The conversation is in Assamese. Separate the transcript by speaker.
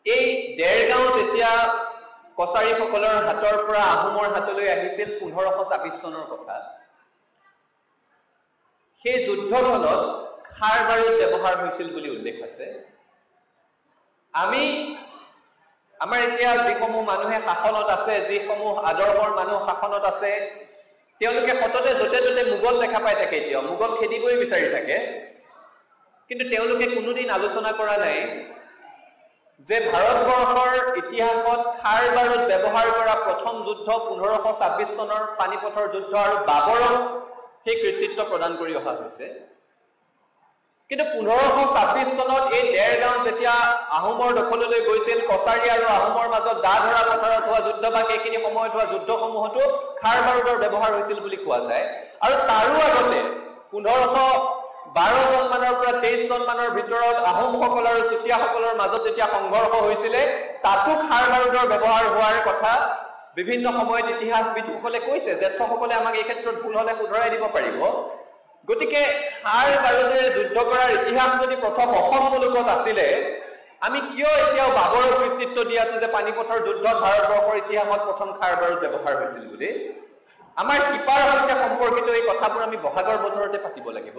Speaker 1: এই দেৰগাঁও যেতিয়া কছাৰীসকলৰ হাতৰ পৰা আহোমৰ হাতলৈ আহিছিল 1526 চনৰ কথা, সেই যুদ্ধখনত খাৰ বাৰুদ ব্যৱহাৰ হৈছিল বুলি উল্লেখ আছে। আমাৰ এতিয়া যিসমূহ মানুহে শাসনত আছে, যিসমূহ আদৰ্শৰ মানুহ শাসনত আছে, তেওঁলোকে সততে য'তে ত'তে মোগল দেখা পাই থাকে। এতিয়াও মোগল খেদিবই বিচাৰি থাকে, কিন্তু তেওঁলোকে কোনোদিন আলোচনা কৰা নাই যে ভাৰতবৰ্ষৰ ইতিহাসত খাৰ বাৰুদ ব্যৱহাৰ কৰা প্ৰথম যুদ্ধ 1526 চনৰ পানিপথৰ যুদ্ধ, আৰু বাবৰক সেই কৃতিত্ব প্ৰদান কৰি অহা হৈছে। কিন্তু 1526 চনত এই দেৰগাঁও যেতিয়া আহোমৰ দখললৈ গৈছিল, কছাৰী আৰু আহোমৰ মাজত দা ধৰা পথাৰত হোৱা যুদ্ধ বা সেইখিনি সময়ত হোৱা যুদ্ধসমূহতো খাৰ বাৰুদৰ ব্যৱহাৰ হৈছিল বুলি কোৱা যায়। আৰু তাৰো আগতে 1512 জন মানৰ পৰা 23 জন মানৰ ভিতৰত আহোমসকল আৰু চুতীয়াসকলৰ মাজত যেতিয়া সংঘৰ্ষ হৈছিলে, তাতো খাৰ বাৰুদৰ ব্যৱহাৰ হোৱাৰ কথা বিভিন্ন সময়ত ইতিহাসবিদসকলে কৈছে। জ্যেষ্ঠসকলে আমাক এই ক্ষেত্ৰত ভুল হলে শুধৰাই দিব পাৰিব। গতিকে খাৰ বাৰুদেৰে যুদ্ধ কৰাৰ ইতিহাস যদি প্ৰথম অসম মুলুকত আছিলে, আমি কিয় এতিয়াও বাবৰক কৃতিত্ব দি আছো যে পানিপথৰ যুদ্ধত ভাৰতবৰ্ষৰ ইতিহাসত প্ৰথম খাৰ বাৰুদ ব্যৱহাৰ হৈছিল বুলি? আমাৰ শিপাৰ সৈতে সম্পৰ্কিত এই কথাবোৰ আমি বহাগৰ বতৰতে পাতিব লাগিব।